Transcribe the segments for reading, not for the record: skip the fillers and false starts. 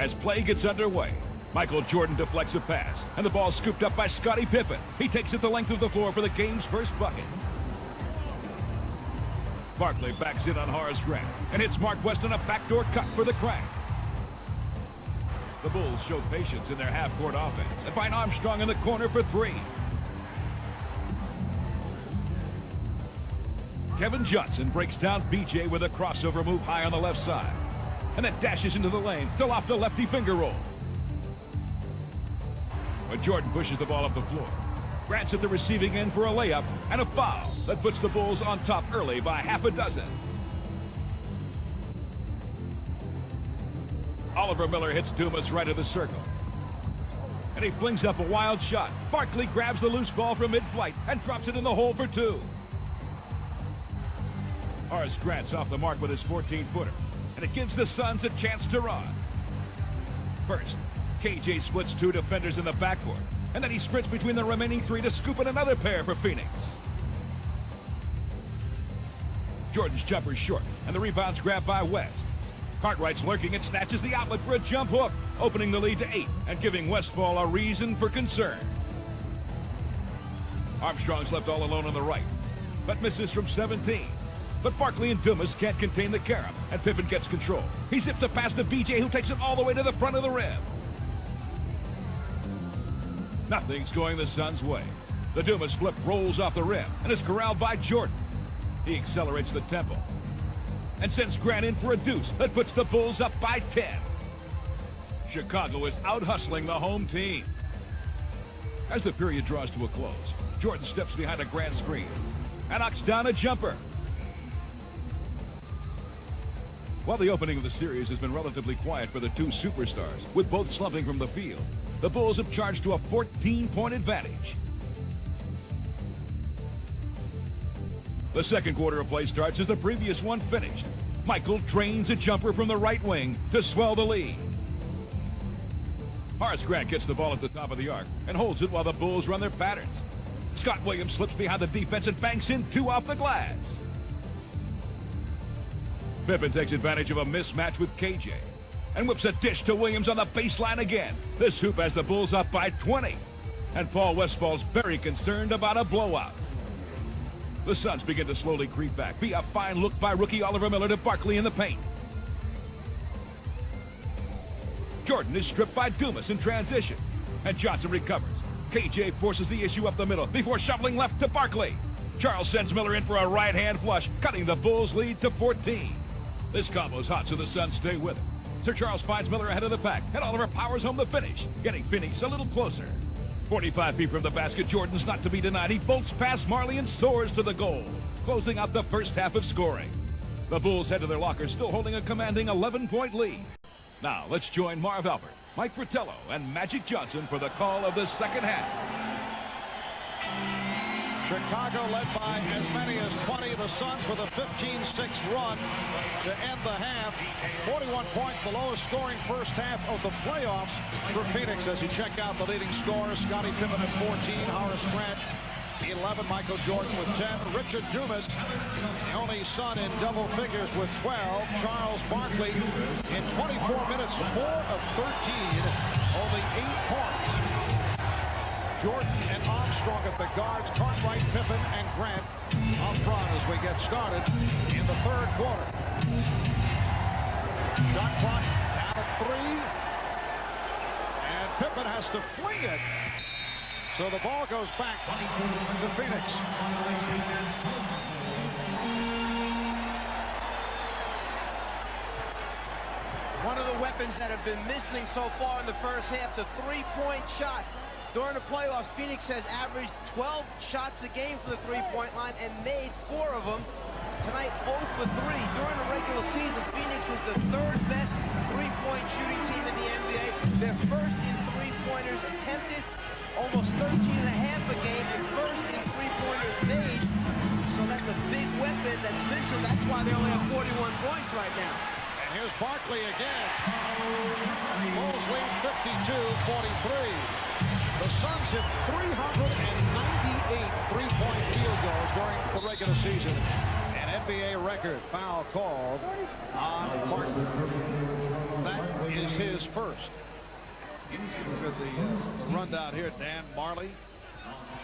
As play gets underway, Michael Jordan deflects a pass, and the ball scooped up by Scottie Pippen. He takes it the length of the floor for the game's first bucket. Barkley backs in on Horace Grant and hits Mark Weston a backdoor cut for the crank. The Bulls show patience in their half-court offense and find Armstrong in the corner for three. Kevin Johnson breaks down BJ with a crossover move high on the left side, and then dashes into the lane to loft a lefty finger roll. But Jordan pushes the ball up the floor. Grant's at the receiving end for a layup and a foul that puts the Bulls on top early by half a dozen. Oliver Miller hits Dumas right of the circle, and he flings up a wild shot. Barkley grabs the loose ball from mid-flight and drops it in the hole for two. Horace Grant's off the mark with his 14-footer, and it gives the Suns a chance to run. First, KJ splits two defenders in the backcourt, and then he sprints between the remaining three to scoop in another pair for Phoenix. Jordan's jumper's short, and the rebound's grabbed by West. Cartwright's lurking and snatches the outlet for a jump hook, opening the lead to 8 and giving Westfall a reason for concern. Armstrong's left all alone on the right, but misses from 17. But Barkley and Dumas can't contain the carom, and Pippen gets control. He zips a pass to BJ, who takes it all the way to the front of the rim. Nothing's going the Suns' way. The Dumas flip rolls off the rim and is corralled by Jordan. He accelerates the tempo and sends Grant in for a deuce that puts the Bulls up by 10. Chicago is out-hustling the home team. As the period draws to a close, Jordan steps behind a Grant screen and knocks down a jumper. While the opening of the series has been relatively quiet for the two superstars, with both slumping from the field, the Bulls have charged to a 14-point advantage. The second quarter of play starts as the previous one finished. Michael drains a jumper from the right wing to swell the lead. Horace Grant gets the ball at the top of the arc and holds it while the Bulls run their patterns. Scott Williams slips behind the defense and banks in two off the glass. Pippen takes advantage of a mismatch with KJ and whips a dish to Williams on the baseline again. This hoop has the Bulls up by 20, and Paul Westfall's very concerned about a blowout. The Suns begin to slowly creep back via a fine look by rookie Oliver Miller to Barkley in the paint. Jordan is stripped by Dumas in transition, and Johnson recovers. KJ forces the issue up the middle before shoveling left to Barkley. Charles sends Miller in for a right-hand flush, cutting the Bulls' lead to 14. This combo's hot, so the Suns stay with it. Sir Charles finds Miller ahead of the pack, and Oliver powers home the finish, getting Phoenix a little closer. 45 feet from the basket, Jordan's not to be denied. He bolts past Marley and soars to the goal, closing out the first half of scoring. The Bulls head to their lockers, still holding a commanding 11-point lead. Now, let's join Marv Albert, Mike Fratello, and Magic Johnson for the call of the second half. Chicago led by as many as 20. The Suns with a 15-6 run to end the half. 41 points, the lowest scoring first half of the playoffs for Phoenix. As you check out the leading scorers, Scottie Pippen at 14, Horace Grant 11, Michael Jordan with 10, Richard Dumas, the only Sun in double figures with 12, Charles Barkley in 24 minutes, 4 of 13, only 8 points. Jordan and Armstrong at the guards, Cartwright, Pippen, and Grant up front as we get started in the third quarter. Shot clock down at 3, and Pippen has to fling it. So the ball goes back to Phoenix. One of the weapons that have been missing so far in the first half, the three-point shot. During the playoffs, Phoenix has averaged 12 shots a game from the three-point line and made 4 of them. Tonight, 0 for 3. During the regular season, Phoenix is the third best three-point shooting team in the NBA. They're first in three-pointers attempted, almost 13 and a half a game, and first in three-pointers made. So that's a big weapon that's missing. That's why they only have 41 points right now. And here's Barkley again. Bulls lead 52-43. The Suns hit 398 three-point field goals during the regular season. An NBA record foul called on Martin. That is was his first. Look at the rundown here. Dan Marley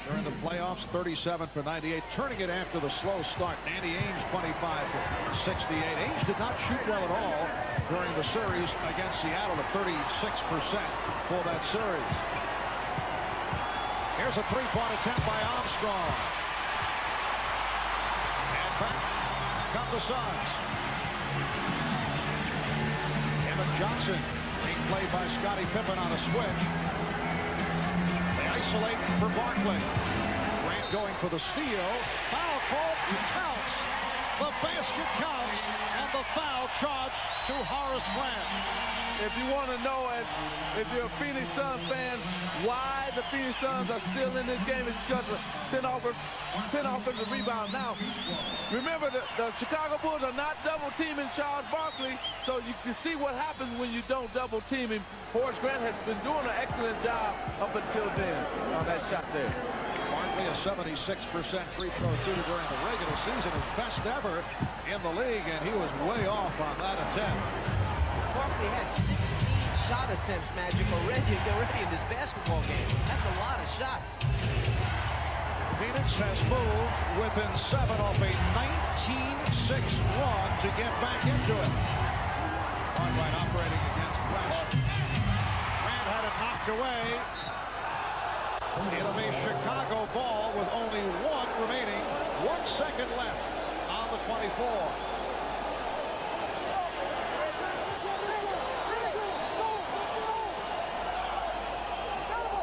during the playoffs, 37 for 98, turning it after the slow start. Danny Ainge, 25 for 68. Ainge did not shoot well at all during the series against Seattle at 36% for that series. Here's a three-point attempt by Armstrong. And back come the Suns. Kevin Johnson being played by Scottie Pippen on a switch. They isolate for Barkley. Grant going for the steal. Foul call. Counts. The basket counts. And the foul charged to Horace Grant. If you want to know, if you're a Phoenix Suns fan, why the Phoenix Suns are still in this game, is because of 10 offensive rebounds. Now, remember, the Chicago Bulls are not double-teaming Charles Barkley, so you can see what happens when you don't double-team him. Horace Grant has been doing an excellent job up until then on that shot there. Barkley, a 76% free throw shooter during the regular season, his best ever in the league, and he was way off on that attempt. Barkley has 16 shot attempts, Magic, already in this basketball game. That's a lot of shots. Phoenix has moved within 7 off a 19-6 run to get back into it. Cartwright operating against West. Grant had it knocked away. It'll be Chicago ball with only 1 remaining. 1 second left on the 24.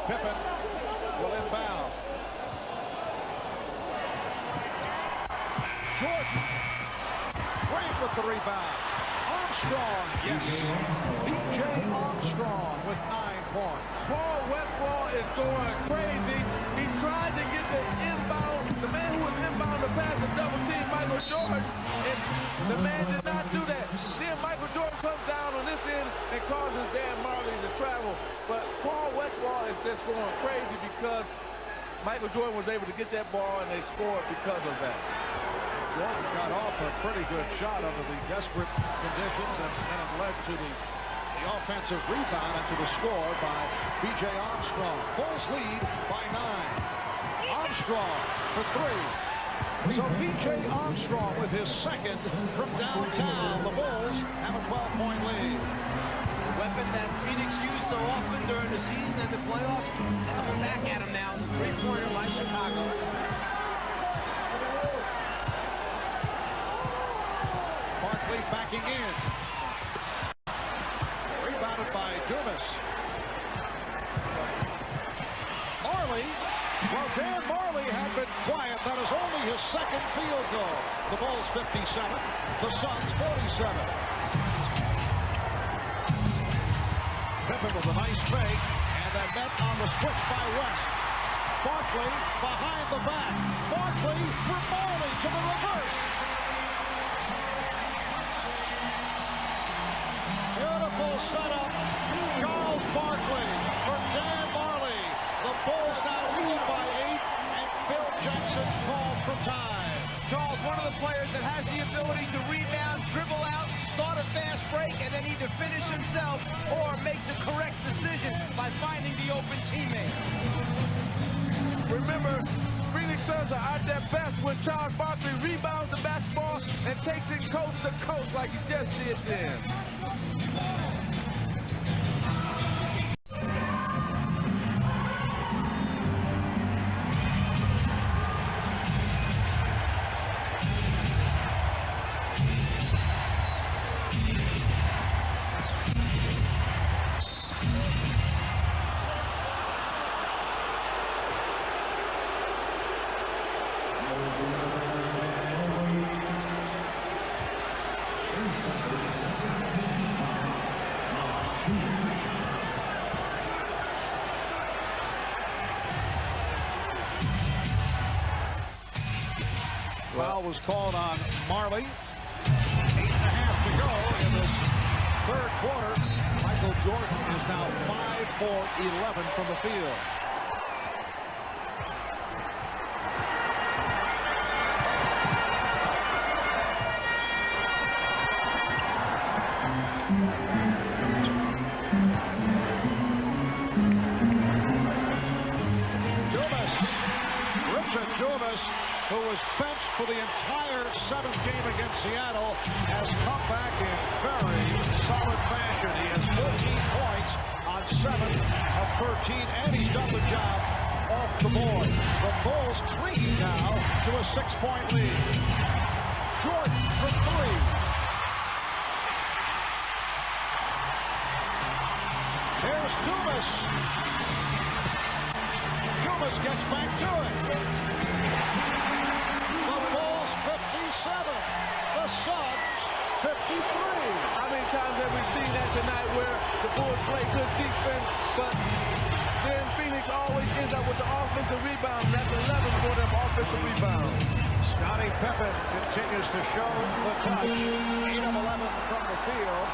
Pippen will inbound. Jordan. Grant with the rebound. Armstrong, yes. B.J. Armstrong with 9 points. Paul Westphal is going crazy. He tried to get the inbound, the man who was inbound to pass a double team, Michael Jordan, and the man did not do that. Then Michael Jordan comes down on this end and causes Dan Marley to travel. But Paul Westphal is just going crazy because Michael Jordan was able to get that ball and they scored because of that. Jordan got off a pretty good shot under the desperate conditions, and it led to the offensive rebound and to the score by B.J. Armstrong. Bulls lead by 9. Armstrong for 3. So B.J. Armstrong with his second from downtown. The Bulls have a 12-point lead. The weapon that Phoenix used so often during the season and the playoffs, coming back at him now. The three-pointer by Chicago. Barkley backing in. Rebounded by Dumas. Marley. Well, Dan Marley had been quiet. That is only his second field goal. The Bulls 57. The Suns 47. Pippen with a nice fake. And that net on the switch by West. Barkley behind the back. Barkley for Marley to the reverse. Beautiful setup. Charles Barkley for Dan Marley. The Bulls now lead by 8, and Phil Jackson called for time. Charles, one of the players that has the ability to rebound, dribble out, start a fast break, and then either finish himself or make the correct decision by finding the open teammate. Remember, Phoenix Suns are at their best when Charles Barkley rebounds the basketball and takes it coast to coast like he just did then. Foul was called on Marley. 8.5 to go in this third quarter. Michael Jordan is now 5 for 11 from the field. seventh game against Seattle, has come back in very solid fashion. He has 14 points on 7 of 13, and he's done the job off the board. The Bulls cling now to a 6-point lead. Jordan for 3. Here's Dumas. Dumas gets back to it. The Bulls 57. The Suns 53. How many times have we seen that tonight where the Bulls play good defense, but then Phoenix always ends up with the offensive rebound, and that's 11 for them offensive rebounds. Scottie Pippen continues to show the touch. 8 of 11 from the field.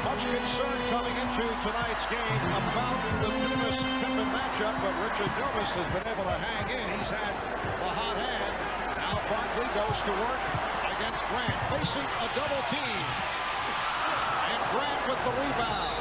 Much concern coming into tonight's game about the Dumas-Pippen matchup, but Richard Dumas has been able to hang in. He's had a hot hand. Now Barkley goes to work against Grant, facing a double team. And Grant with the rebound.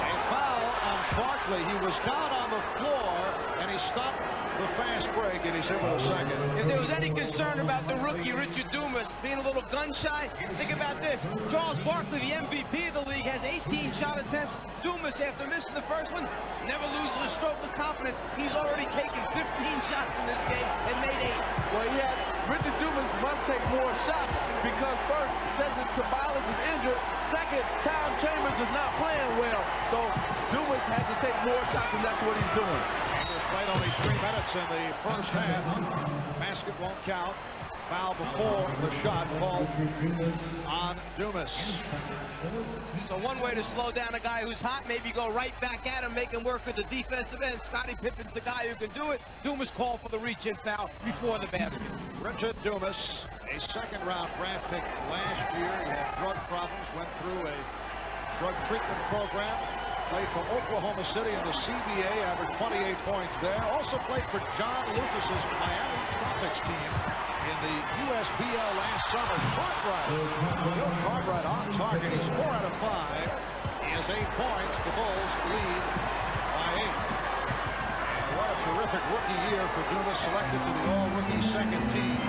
A foul on Barkley. He was down on the floor, and he stopped the fast break, and he's in with a second. If there was any concern about the rookie, Richard Dumas, being a little gun-shy, think about this. Charles Barkley, the MVP of the league, has 18 shot attempts. Dumas, after missing the first one, never loses a stroke of confidence. He's already taken 15 shots in this game and made 8. Well, Richard Dumas must take more shots because first, Cedric Ceballos is injured. Second, Tom Chambers is not playing well. So Dumas has to take more shots, and that's what he's doing. Chambers played only 3 minutes in the first half. Basket won't count. Foul before the shot called on Dumas. So one way to slow down a guy who's hot, maybe go right back at him, make him work at the defensive end. Scottie Pippen's the guy who can do it. Dumas called for the reach-in foul before the basket. Richard Dumas, a second-round draft pick last year. He had drug problems, went through a drug treatment program. Played for Oklahoma City in the CBA, averaged 28 points there. Also played for John Lucas's Miami Tropics team in the USBL last summer. Bill Cartwright on target. He's 4 out of 5. He has 8 points. The Bulls lead by 8. And what a terrific rookie year for Dumas, selected to the all-rookie second team.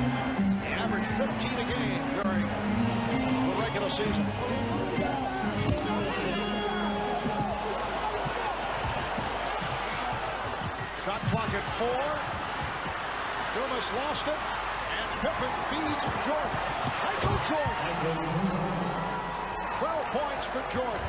He averaged 15 a game during the regular season. Shot clock at 4. Dumas lost it, and Pippen feeds Jordan. Michael Jordan. 12 points for Jordan,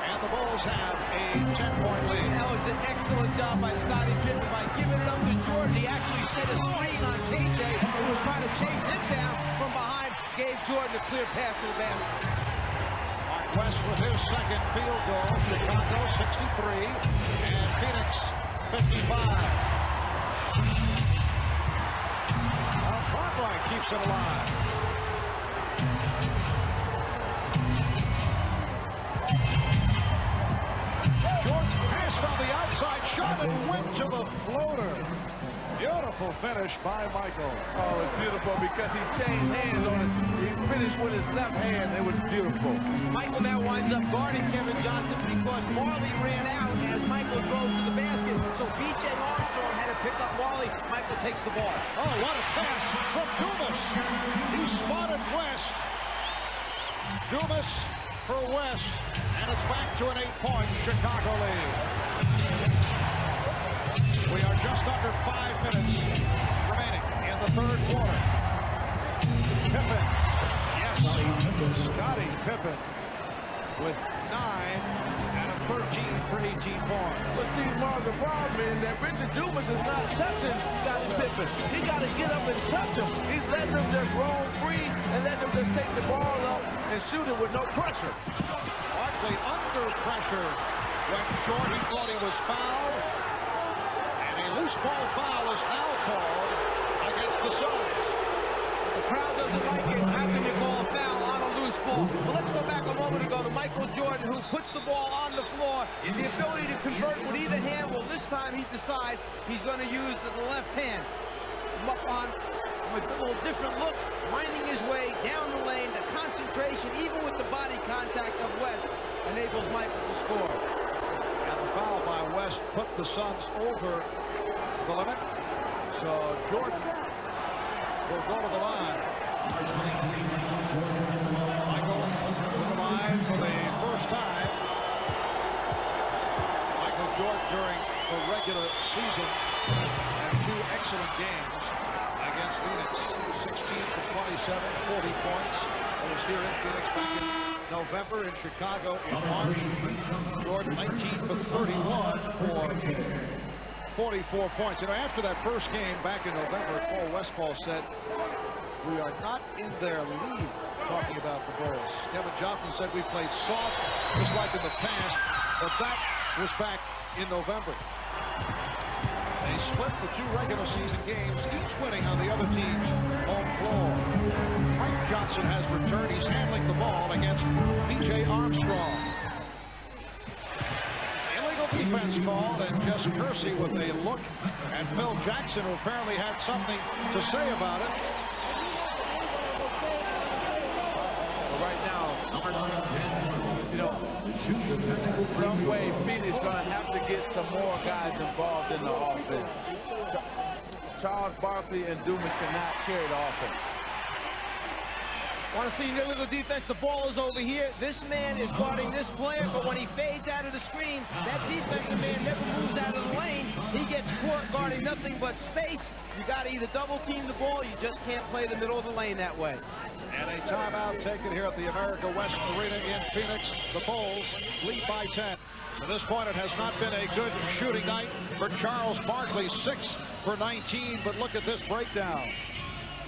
and the Bulls have a 10-point lead. That was an excellent job by Scottie Pippen by giving it up to Jordan. He actually set a screen on KJ, who was trying to chase him down from behind, gave Jordan a clear path to the basket. Mark West with his second field goal. Chicago 63, and Phoenix 55. Cartwright keeps it alive. Jordan passed on the outside shot and went to the floater. Beautiful finish by Michael. Oh, it's beautiful because he changed hands on it. He finished with his left hand. It was beautiful. Michael now winds up guarding Kevin Johnson because Marley ran out as Michael drove to the basket. So B.J. Armstrong had to pick up Marley. Michael takes the ball. Oh, what a pass from Dumas. He spotted West. Dumas for West. And it's back to an 8-point Chicago lead. We are just under 5 minutes remaining in the third quarter. Pippen. Yes. Scottie Pippen with 9 out of 13 for 18 points. But see, Mark, the problem is that Richard Dumas is not touching Scottie Pippen. He got to get up and touch him. He's letting him just roam free and letting him just take the ball up and shoot it with no pressure. Barkley under pressure. Went short. He thought he was fouled. And a loose ball foul is now called against the Suns. The crowd doesn't like it. How can you call a foul on a loose ball? Well, let's go back a moment ago to Michael Jordan, who puts the ball on the floor. The ability to convert with either hand. Well, this time he decides he's going to use the left hand. On a little different look, winding his way down the lane. The concentration, even with the body contact of West, enables Michael to score. And the foul by West put the Suns over the limit. So Jordan will go to the line. Michaels to the line for the first time. Michael Jordan during the regular season had 2 excellent games against Phoenix. 16 for 27, 40 points. That was here in Phoenix back in November, in Chicago in March. Jordan 19 for 31 for 44 points. You know, after that first game back in November, Paul Westphal said, "We are not in their league," talking about the Bulls. Kevin Johnson said, "We played soft, just like in the past," but that was back in November. They split the 2 regular season games, each winning on the other team's home floor. Frank Johnson has returned. He's handling the ball against B.J. Armstrong. Illegal defense called, and Jess Kersey with a look at Phil Jackson, who apparently had something to say about it. But right now, you know, some way Phoenix going to have to get some more guys involved in the offense. Charles Barkley and Dumas cannot carry the offense. Want to see illegal defense? The ball is over here. This man is guarding this player, but when he fades out of the screen, that defensive man never moves out of the lane. He gets caught guarding nothing but space. You got to either double team the ball, you just can't play the middle of the lane that way. And a timeout taken here at the America West Arena in Phoenix. The Bulls lead by 10. To this point, it has not been a good shooting night for Charles Barkley. 6 for 19, but look at this breakdown.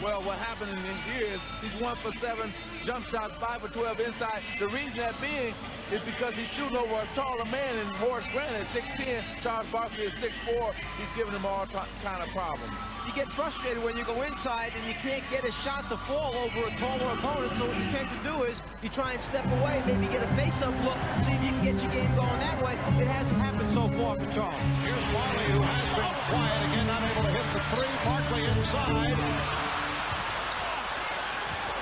Well, what happened in here is he's 1 for 7 jump shots, 5 for 12 inside. The reason that being is because he's shooting over a taller man, and Horace Grant is 6'10", Charles Barkley is 6'4". He's giving him all kind of problems. You get frustrated when you go inside and you can't get a shot to fall over a taller opponent, so what you tend to do is you try and step away, maybe get a face-up look, see if you can get your game going that way. It hasn't happened so far for Charles. Here's Barkley, who has been quiet again, not able to hit the 3. Barkley inside.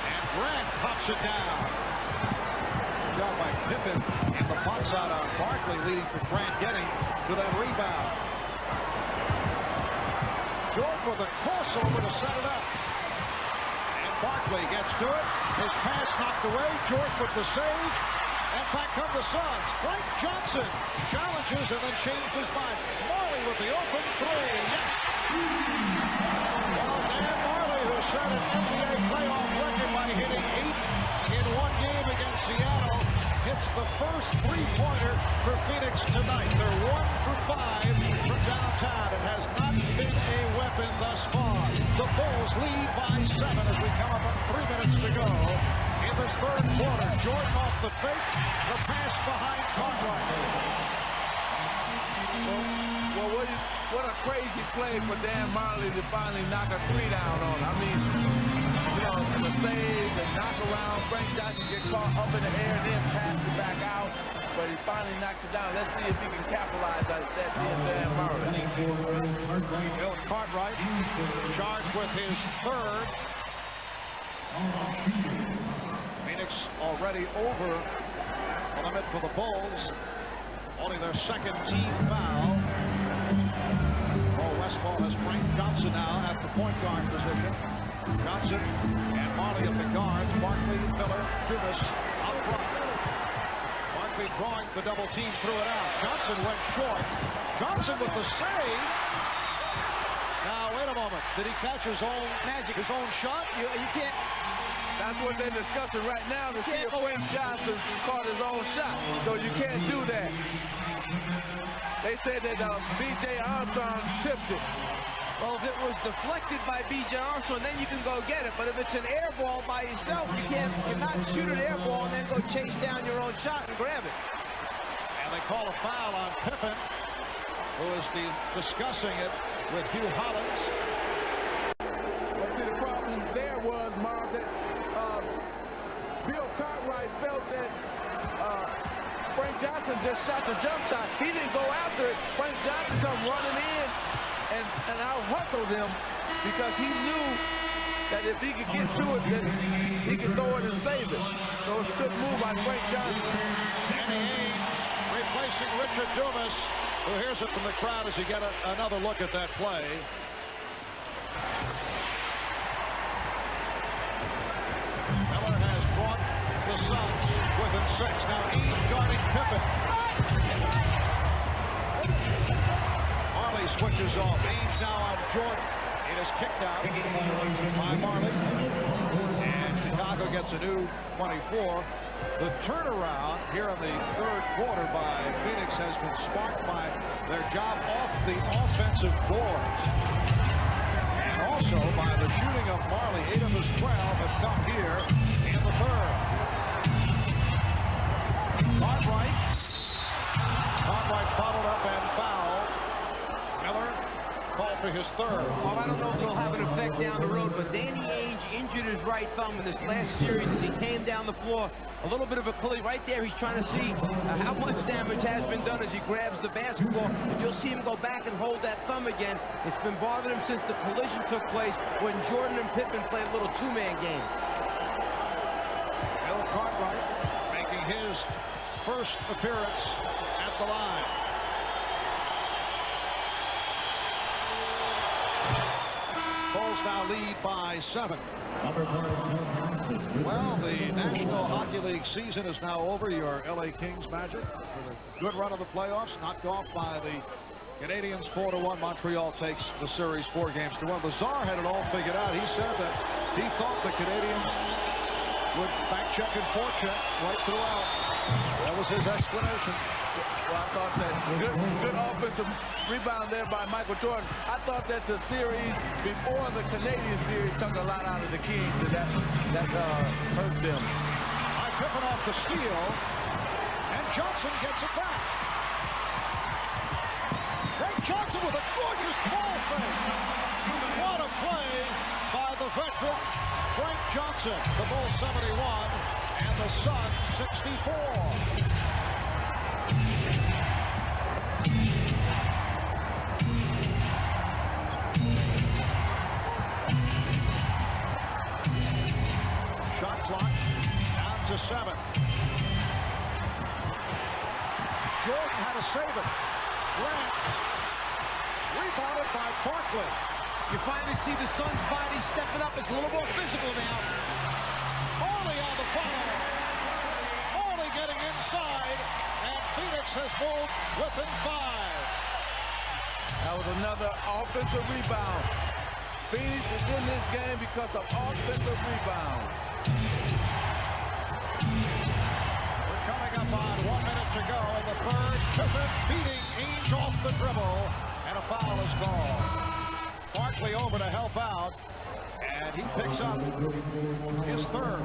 And Grant pops it down. Good job by Pippen, and the box out on Barkley, leading to Grant getting to that rebound. Jordan with a crossover to set it up. And Barkley gets to it. His pass knocked away. Jordan with the save. And back come the Suns. Frank Johnson challenges and then changes his mind. Marley with the open 3. Yes! Well, Dan Marley, who set an NBA playoff record by hitting 8 in one game against Seattle, hits the first 3-pointer for Phoenix tonight. They're 1 for 5 from downtown. It has not been a weapon thus far. The Bulls lead by 7 as we come up on 3 minutes to go in this third quarter. Jordan off the fake, the pass behind Cartwright. Well, what a crazy play for Dan Marley to finally knock a 3 down on him. I mean, you know, the save, the knock around, Frank Johnson get caught up in the air and then pass it back out. But he finally knocks it down. Let's see if he can capitalize on that being Dan Marley. Bill Cartwright charged with his 3rd. Phoenix already over the limit for the Bulls. Only their 2nd team foul. Paul Westphal has Frank Johnson now at the point guard position. Johnson and Marley at the guards. Barkley, Miller, Dumas up front. Barkley drawing the double team, threw it out. Johnson went short. Johnson with the save. Now, wait a moment. Did he catch his own magic, his own shot? You can't. That's what they're discussing right now, to see if Frank Johnson caught his own shot. So you can't do that. They said that B.J. Armstrong tipped it. Well, if it was deflected by B.J. Armstrong, then you can go get it. But if it's an air ball by yourself, you cannot shoot an air ball and then go chase down your own shot and grab it. And they call a foul on Pippen, who has been discussing it with Hugh Hollins. Well, see, the problem there was, Marv, that Bill Cartwright felt that Frank Johnson just shot the jump shot. He didn't go after it. Frank Johnson come running in and out-hustled him because he knew that if he could get to it, then he could throw it and save it. So it's a good move by Frank Johnson. Danny Ainge replacing Richard Dumas, who hears it from the crowd as you get another look at that play. than 6. Now Ainge guarding Pippen. Marley switches off. Ainge now on Jordan. It is kicked out by Marley. And Chicago gets a new 24. The turnaround here in the third quarter by Phoenix has been sparked by their job off the offensive boards. And also by the shooting of Marley. 8 of his 12 have come here in the third. Cartwright followed up and fouled. Miller called for his third. Well, I don't know if it'll have an effect down the road, but Danny Ainge injured his right thumb in this last series as he came down the floor. A little bit of a collision right there. He's trying to see how much damage has been done as he grabs the basketball. And you'll see him go back and hold that thumb again. It's been bothering him since the collision took place when Jordan and Pippen played a little two-man game. Bill Cartwright making his first appearance at the line. Bulls now lead by 7. Well, the National Hockey League season is now over. Your LA Kings Magic with a good run of the playoffs, knocked off by the Canadiens 4-1. Montreal takes the series 4-1. The Czar had it all figured out. He said that he thought the Canadiens would back check and forecheck right throughout. That was his explanation. Well, I thought that good offensive rebound there by Michael Jordan. I thought that the series before the Canadian series took a lot out of the Kings, and that hurt them. By Pippen off the steal, and Johnson gets it back. Frank Johnson with a gorgeous ball fake. What a play by the veteran Frank Johnson. The Bulls 71 and the Suns 64. Shot clock down to 7. Jordan had to save it. Grant rebounded by Barkley. You finally see the Suns' body stepping up. It's a little more physical now. Marley on the foul. Marley getting inside, and Phoenix has moved within 5. That was another offensive rebound. Phoenix is in this game because of offensive rebound. We're coming up on 1 minute to go in the third. Pippen beating Ainge off the dribble, and a foul is called. Barkley over to help out, and he picks up his third.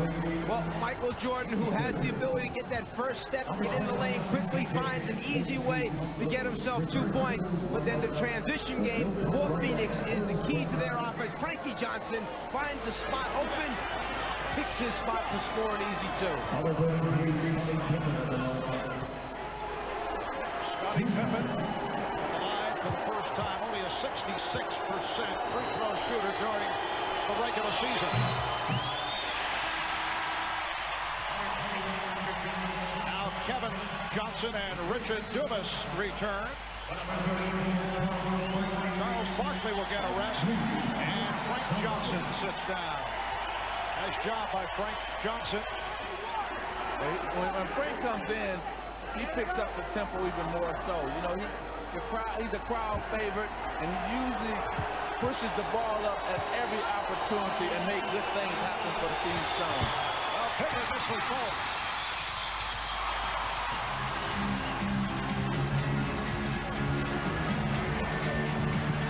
Well, Michael Jordan, who has the ability to get that first step, get in the lane, quickly finds an easy way to get himself 2 points. But then the transition game for Phoenix is the key to their offense. Frankie Johnson finds a spot open, picks his spot to score an easy 2. Scottie Pippen alive for the first time. Only a 66% free throw shooter during the regular season. Now Kevin Johnson and Richard Dumas return. Charles Barkley will get a rest, and Frank Johnson sits down. Nice job by Frank Johnson. When Frank comes in, he picks up the tempo even more so. You know, he's a crowd favorite, and he usually pushes the ball up at every opportunity and make good things happen for the Phoenix Suns. Well, Pippen misses both.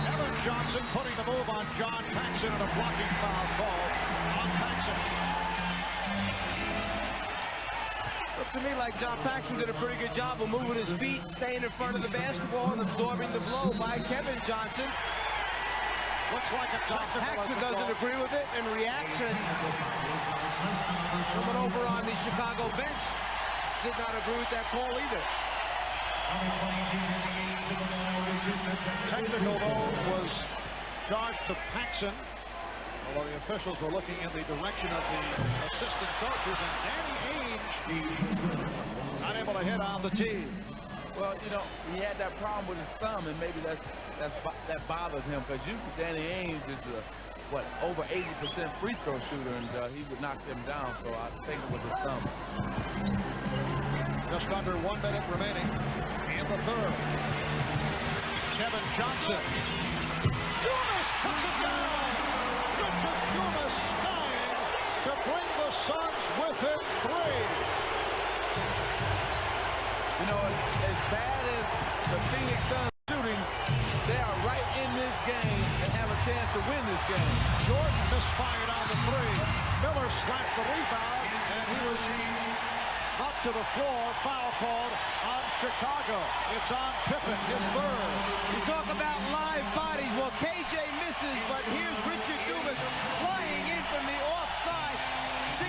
Kevin Johnson putting the move on John Paxson, and a blocking foul call on Paxson. Looked to me like John Paxson did a pretty good job of moving his feet, staying in front of the basketball, and absorbing the blow by Kevin Johnson. Looks like a technical. Paxson doesn't agree with it and reacts, and someone over on the Chicago bench did not agree with that call either. Technical, though, was charged to Paxson, although the officials were looking in the direction of the assistant coaches, and Danny Ainge not able to hit on the tee. Well, you know, he had that problem with his thumb, and maybe that bothers him, because usually Danny Ainge is over 80% free throw shooter, and he would knock them down. So I think it was a thumb. Just under 1 minute remaining in the third. Kevin Johnson. Dumas puts it down. Richard Dumas tying to bring the Suns within 3. You know, as bad as the Phoenix Suns shooting, they are right in this game and have a chance to win this game. Jordan misfired on the 3. Miller slapped the rebound, and he was up to the floor. Foul called on Chicago. It's on Pippen, his third. You talk about live bodies. Well, KJ misses, but here's Richard Dumas flying in from the offside. 16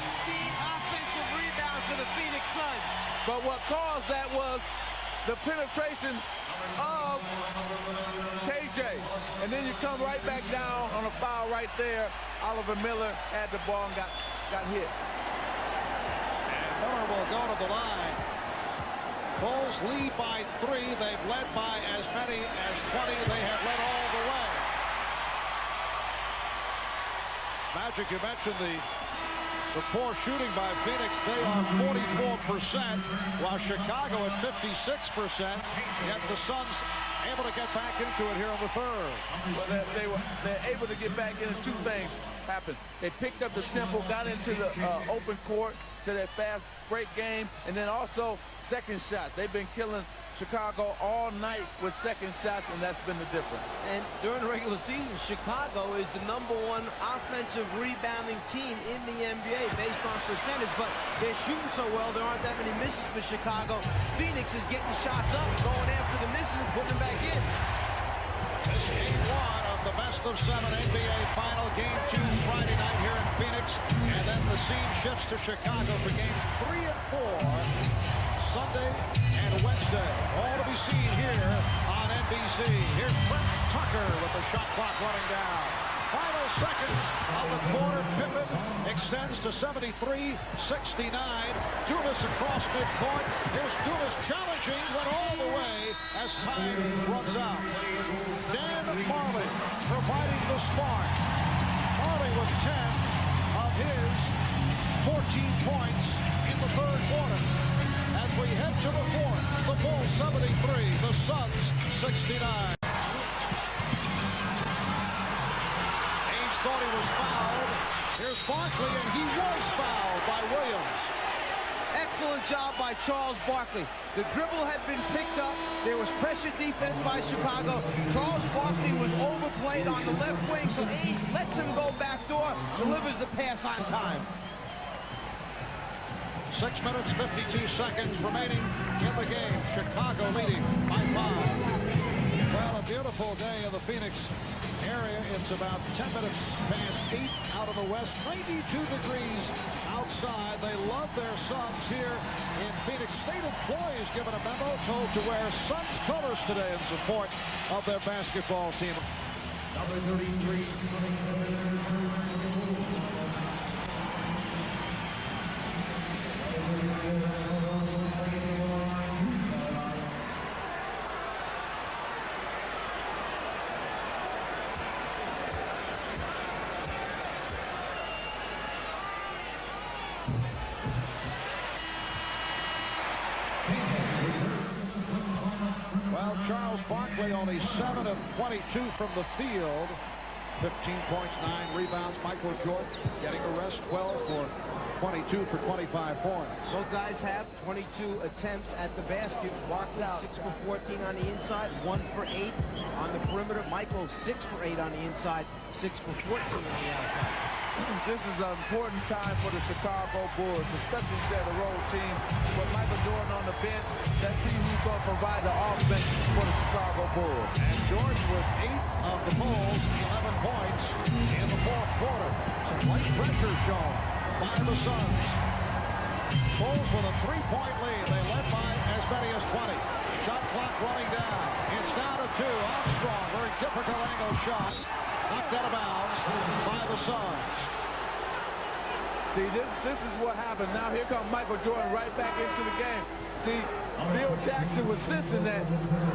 offensive rebounds for the Phoenix Suns. But what caused that was the penetration of KJ. And then you come right back down on a foul right there. Oliver Miller had the ball and got hit. And Miller will go to the line. Bulls lead by 3. They've led by as many as 20. They have led all the way. Magic, you mentioned the poor shooting by Phoenix. They are 44%, while Chicago at 56%. Yet the Suns able to get back into it here in the third. Well, they're able to get back into 2 things happened. They picked up the tempo, got into the open court to that fast break game, and then also second shots. They've been killing Chicago all night with second shots, and that's been the difference. And during the regular season, Chicago is the #1 offensive rebounding team in the NBA based on percentage, but they're shooting so well, there aren't that many misses for Chicago. Phoenix is getting shots up, going after the misses, and putting them back in. This game 1 of the best-of-7 NBA final. Game 2 Friday night here in Phoenix, and then the scene shifts to Chicago for games 3 and 4 Sunday and Wednesday. All to be seen here on NBC. Here's Trent Tucker with the shot clock running down. Final seconds of the quarter. Pippen extends to 73-69. Dumas across midcourt. Here's Dumas challenging, went all the way as time runs out. Dan Majerle providing the spark. Majerle with 10 of his 14 points in the third quarter. As we head to the fourth, the Bulls 73, the Suns 69. Haynes thought he was fouled. Here's Barkley, and he was fouled by Williams. Excellent job by Charles Barkley. The dribble had been picked up. There was pressure defense by Chicago. Charles Barkley was overplayed on the left wing, so Haynes lets him go backdoor, delivers the pass on time. 6 minutes, 52 seconds remaining in the game. Chicago leading by 5. Well, a beautiful day in the Phoenix area. It's about 10 minutes past 8 out of the west. 92 degrees outside. They love their Suns here in Phoenix. State employees given a memo, told to wear Suns colors today in support of their basketball team. Number 33. Well, Charles Barkley only 7 of 22 from the field. 15 points, 9 rebounds. Michael Jordan getting a rest, 12 for 22 for 25 points. Both guys have 22 attempts at the basket. Barkley 6 for 14 on the inside, 1 for 8 on the perimeter. Michael 6 for 8 on the inside, 6 for 14 on the outside. This is an important time for the Chicago Bulls, especially if they're the road team. With Michael Jordan on the bench, let's see who's going to provide the offense for the Chicago Bulls. And Jordan with 8 of the Bulls, 11 points in the fourth quarter. Some light pressure shown by the Suns. Bulls with a 3-point lead. They led by as many as 20. Shot clock running down. It's down to 2. Armstrong, very difficult angle shot. Knocked out of bounds by the Suns. See, this is what happened. Now here comes Michael Jordan right back into the game. See, Bill Jackson was sensing that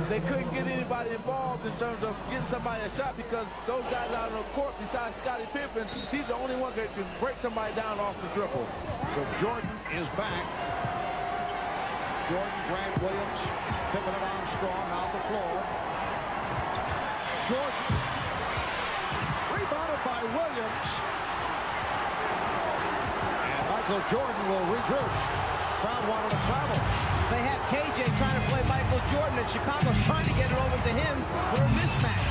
they couldn't get anybody involved in terms of getting somebody a shot because those guys out on the court besides Scottie Pippen, he's the only one that can break somebody down off the dribble. So Jordan is back. Jordan, Grant Williams, Pippen and Armstrong on the floor. Jordan, rebounded by Williams. And Michael Jordan will regroup. Crowd wanted to travel. They have KJ trying to play Michael Jordan, and Chicago's trying to get it over to him for a mismatch.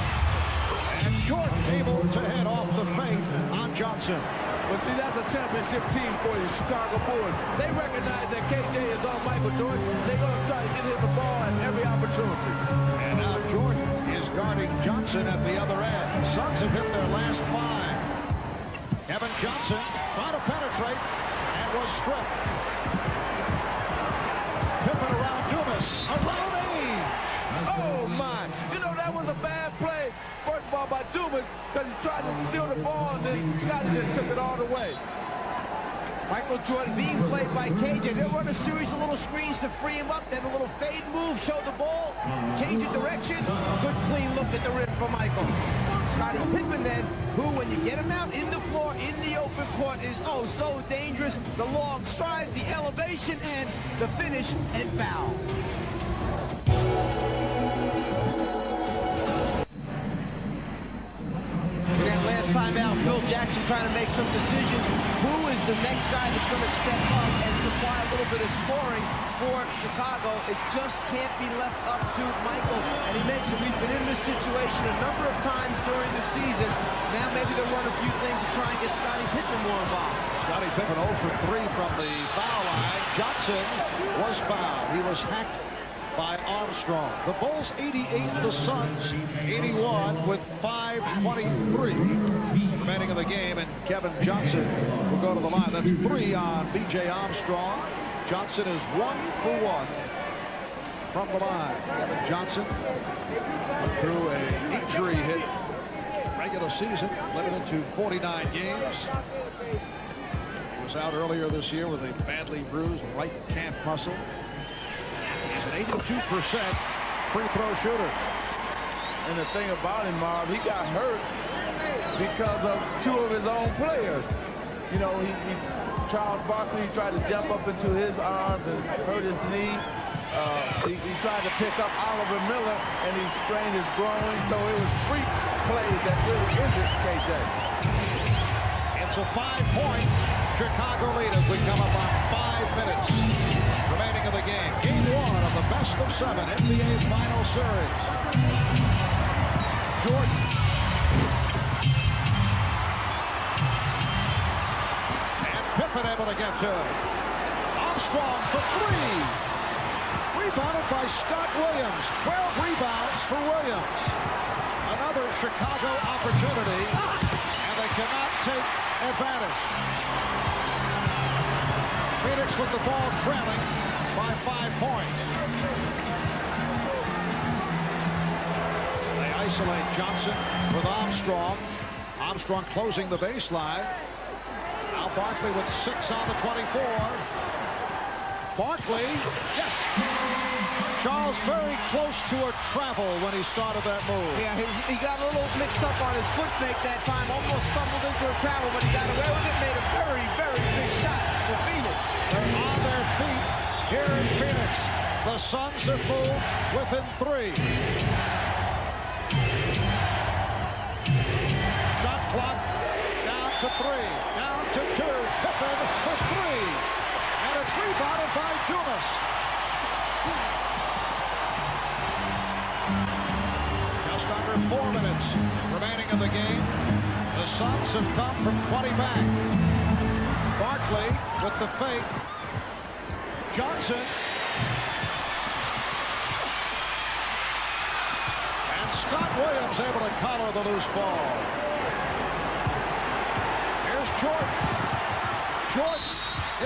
And Jordan able to head off the fake on Johnson. Well, see, that's a championship team for you, Chicago Bulls. They recognize that KJ is on Michael Jordan. They're going to try to get him the ball at every opportunity. And now Jordan is guarding Johnson at the other end. Suns have hit their last 5. Kevin Johnson trying to penetrate and was stripped. Pippen around Dumas. Around Age. Oh, my. You know, that was a bad play, first of all, by Dumas, because he tried to steal the ball, and then Scottie just took it all the way. Michael Jordan being played by KJ. They run a series of little screens to free him up. Then a little fade move, show the ball, change of direction. Good clean look at the rim for Michael. Scottie Pippen then, who when you get him out in the floor, in the open court, is oh so dangerous. The long strides, the elevation, and the finish and foul. Last time out, Bill Jackson trying to make some decisions. Who is the next guy that's going to step up and supply a little bit of scoring for Chicago? It just can't be left up to Michael. And he mentioned we've been in this situation a number of times during the season. Now maybe they'll run a few things to try and get Scottie Pippen more involved. Scottie Pippen 0 for 3 from the foul line. Johnson was fouled. He was hacked by Armstrong. The Bulls 88, the Suns 81 with 5:23 remaining of the game, and Kevin Johnson will go to the line. That's 3 on B.J. Armstrong. Johnson is 1 for 1 from the line. Kevin Johnson went through an injury hit regular season, limited to 49 games. He was out earlier this year with a badly bruised right calf muscle. He's an 82% free throw shooter. And the thing about him, Marv, he got hurt because of 2 of his own players. You know, Charles Barkley tried to jump up into his arms and hurt his knee. He tried to pick up Oliver Miller, and he sprained his groin. So it was freak plays that really injured KJ. It's a 5-point Chicago lead as we come up on 5 minutes remaining of the game. Game 1 of the best of 7 NBA Final Series. Jordan. And Pippen able to get to it. Armstrong for 3. Rebounded by Scott Williams. 12 rebounds for Williams. Another Chicago opportunity, and they cannot take advantage. Phoenix with the ball trailing by 5 points. They isolate Johnson with Armstrong. Armstrong closing the baseline. Now Barkley with 6 on the 24. Barkley, yes. Charles very close to a travel when he started that move. Yeah, he got a little mixed up on his foot fake that time. Almost stumbled into a travel, but he got away with it. Made a very, very big shot for Phoenix. They're on their feet here in Phoenix. The Suns have moved within 3. Shot clock down to 3. Down to 2. Pippen for 3. And it's rebounded by Dumas. Just under 4 minutes remaining in the game. The Suns have come from 20 back. Barkley with the fake. Johnson. And Scott Williams able to collar the loose ball. Here's Jordan. Jordan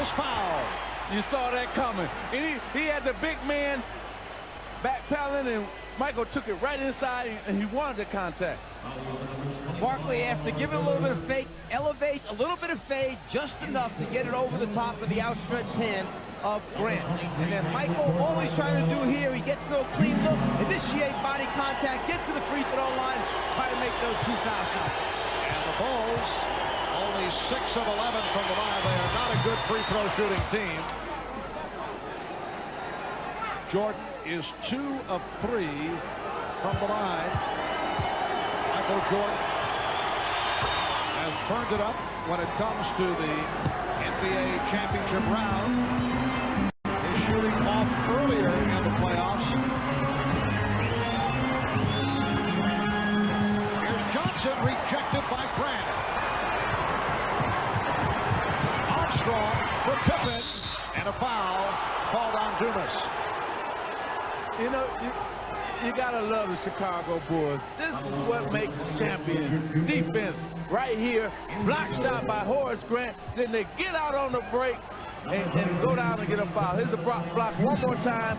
is fouled. You saw that coming. And he had the big man backpedaling, and Michael took it right inside, and he wanted the contact. Barkley, after giving a little bit of fake, elevates a little bit of fade, just enough to get it over the top of the outstretched hand of Grant. And then Michael, all he's trying to do here, he gets no clean look, initiate body contact, get to the free throw line, try to make those 2 foul shots. And the Bulls, only 6 of 11 from the line. They are not a good free throw shooting team. Jordan is 2 of 3 from the line. Michael Jordan has burned it up when it comes to the NBA championship round. He's shooting off earlier in the playoffs. Here's Johnson, rejected by Grant. Armstrong for Pippen, and a foul called on Dumas. You know, you gotta love the Chicago Bulls. This is what makes champions. Defense right here, block shot by Horace Grant. Then they get out on the break and go down and get a foul. Here's the block one more time.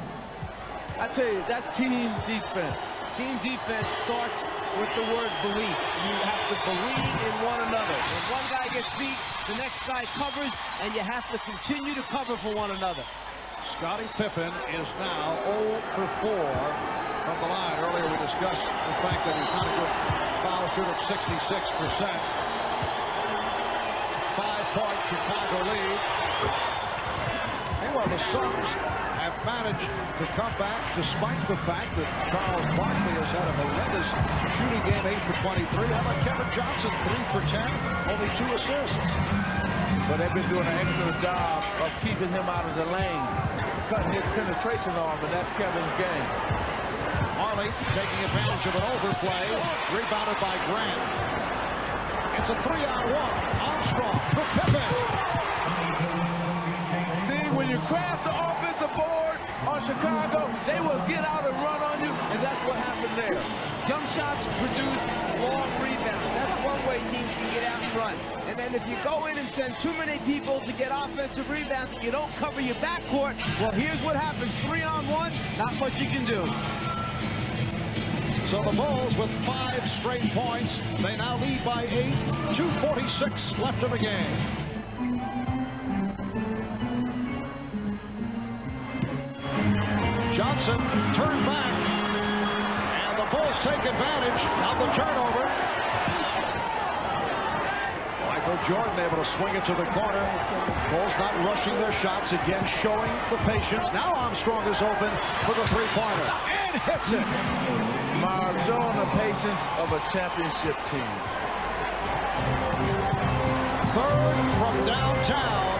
I tell you, that's team defense. Team defense starts with the word belief. You have to believe in one another. When one guy gets beat, the next guy covers, and you have to continue to cover for one another. Scottie Pippen is now 0 for 4 from the line. Earlier we discussed the fact that he's not a good foul shooter at 66%. 5-point Chicago lead. Meanwhile, the Suns have managed to come back despite the fact that Charles Barkley has had a horrendous shooting game, 8 for 23. How about Kevin Johnson, 3 for 10, only 2 assists. But they've been doing an excellent job of keeping him out of the lane, cutting his penetration off, and that's Kevin's game. Marley taking advantage of an overplay, rebounded by Grant. It's a 3-on-1. Armstrong for Pippen. See, when you crash the offensive board on Chicago, they will get out and run on you, and that's what happened there. Jump shots produce long rebounds. That's one way teams can get out and run. And then if you go in and send too many people to get offensive rebounds and you don't cover your backcourt, well, here's what happens. 3-on-1, not much you can do. So the Bulls with 5 straight points. They now lead by 8. 2:46 left in the game. Johnson turned back. And the Bulls take advantage of the turnover. Michael Jordan able to swing it to the corner. Bulls not rushing their shots. Again, showing the patience. Now Armstrong is open for the 3-pointer. And hits it. Marv, showing the patience of a championship team. Third from downtown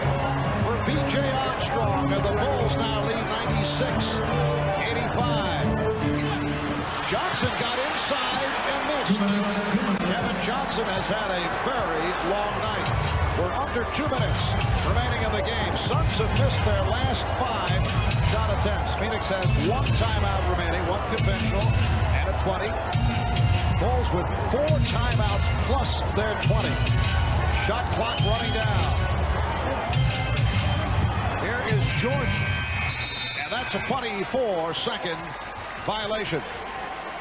for B.J. Armstrong. And the Bulls now lead 96-85. Johnson got inside and missed. Kevin Johnson has had a very long night. We're under 2 minutes remaining in the game. Suns have missed their last 5 shot attempts. Phoenix has 1 timeout remaining, 1 conventional, and a 20. Bulls with 4 timeouts plus their 20. Shot clock running down. Here is Jordan. And that's a 24-second violation.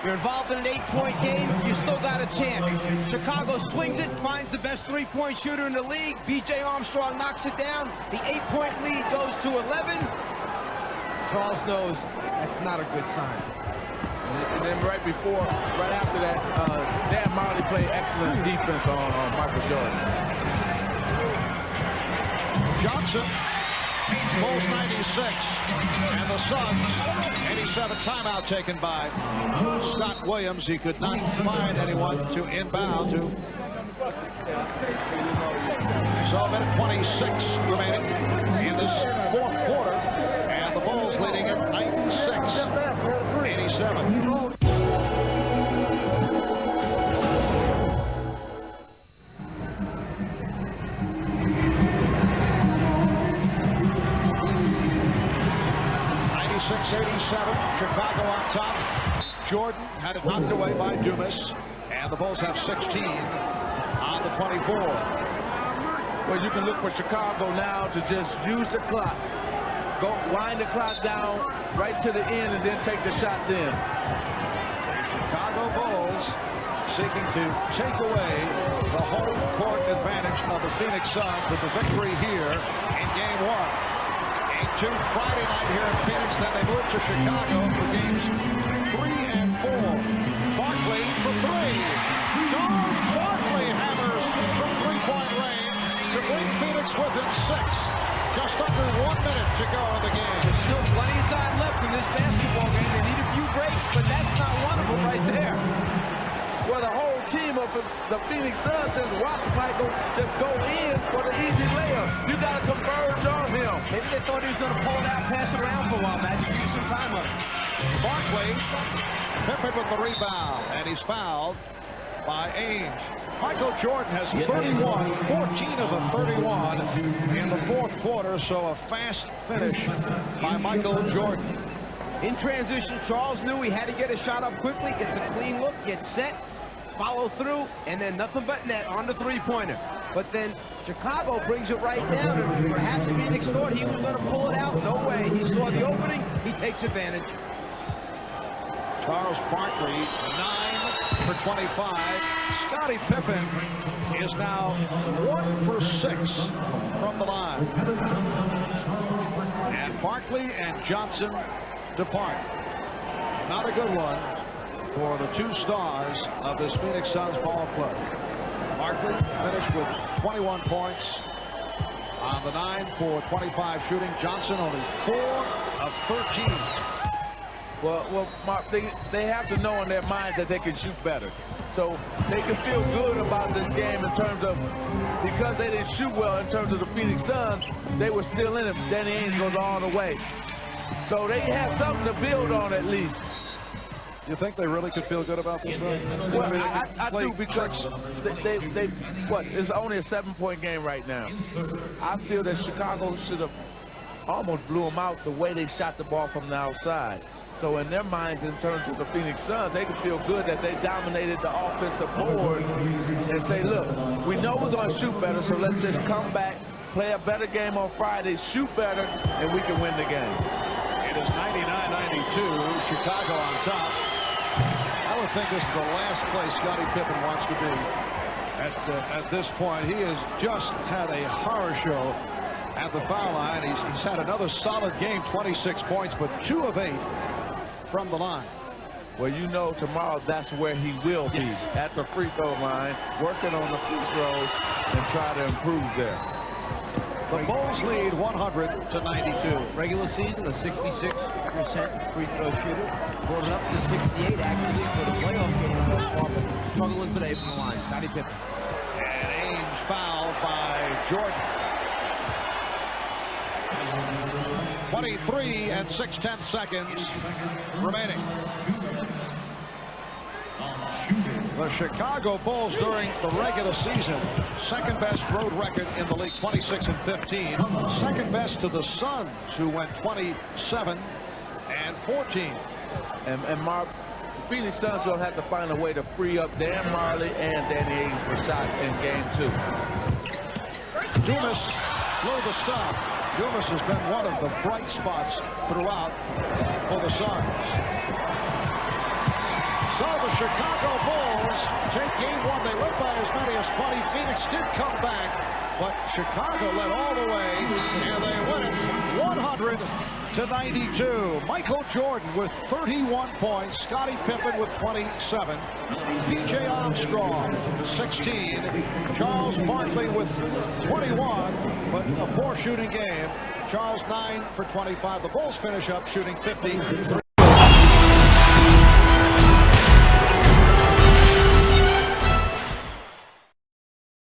You're involved in an 8-point game, you still got a chance. Chicago swings it, finds the best 3-point shooter in the league. B.J. Armstrong knocks it down. The 8-point lead goes to 11. Charles knows that's not a good sign. And then right after that, Dan Marley played excellent defense on Michael Jordan. Johnson, Bulls 96, and the Suns 87. Timeout taken by Scott Williams. He could not find anyone to inbound to. So a minute 26 remaining in this 4th quarter, and the Bulls leading at 96-87. Chicago on top. Jordan had it knocked away by Dumas, and the Bulls have 16 on the 24. Well, you can look for Chicago now to just use the clock go wind the clock down right to the end and then take the shot then. Chicago Bulls seeking to take away the home court advantage of the Phoenix Suns with the victory here in Game 1. Game 2 Friday night here in Phoenix, then they move to Chicago for games 3 and 4. Barkley for 3. Charles Barkley hammers from three-point range to bring Phoenix within 6. Just under 1 minute to go in the game. There's still plenty of time left in this basketball game. They need a few breaks, but that's not one of them right there. Well, the whole team of the Phoenix Suns says watch Michael just go in for the easy layup. You got to converge on him. Maybe they thought he was going to pull it out, pass it around for a while, Magic. Use some time on it. Barkley, Pippen with the rebound, and he's fouled by Ainge. Michael Jordan has 31, 14 of the 31 in the fourth quarter, so a fast finish by Michael Jordan. In transition, Charles knew he had to get a shot up quickly, get a clean look, get set, follow through, and then nothing but net on the three-pointer. But then Chicago brings it right down, and perhaps Phoenix thought he was going to pull it out. No way. He saw the opening. He takes advantage. Charles Barkley, 9 for 25. Scottie Pippen is now 1 for 6 from the line. And Barkley and Johnson depart. Not a good one for the two stars of this Phoenix Suns ball club. Barkley finished with 21 points on the 9 for 25 shooting. Johnson only 4 of 13. Well, Mark, they have to know in their minds that they can shoot better. So they can feel good about this game in terms of, because they didn't shoot well in terms of the Phoenix Suns, they were still in it. Danny Ainge goes all the way. So they had something to build on at least. You think they really could feel good about this thing? Well, I do, because it's only a 7-point game right now. I feel that Chicago should have almost blew them out the way they shot the ball from the outside. So in their minds, in terms of the Phoenix Suns, they can feel good that they dominated the offensive board and say, look, we know we're going to shoot better, so let's just come back, play a better game on Friday, shoot better, and we can win the game. It is 99-92, Chicago on top. I would think this is the last place Scottie Pippen wants to be at this point. He has just had a horror show at the foul line. He's had another solid game, 26 points, but 2 of 8 from the line. Well, you know, tomorrow that's where he will be, at the free throw line, working on the free throws and try to improve there. The Bulls lead 100-92. Regular season, a 66% free throw shooter. Brought it up to 68 actively for the playoff game thus far, but struggling today from the line. Scottie Pippen. And Ainge fouled by Jordan. 23 and 6/10 seconds remaining. The Chicago Bulls during the regular season, second best road record in the league, 26 and 15. Second best to the Suns, who went 27 and 14. And Mark, the Phoenix Suns will have to find a way to free up Dan Marley and Danny Ainge for shots in game 2. Dumas blew the stop. Dumas has been one of the bright spots throughout for the Suns. So the Chicago Bulls take game 1. They led by as many as 20. Phoenix did come back, but Chicago led all the way, and they win it 100-92. Michael Jordan with 31 points. Scottie Pippen with 27. P.J. Armstrong 16. Charles Barkley with 21, but a poor shooting game. Charles 9 for 25. The Bulls finish up shooting 50.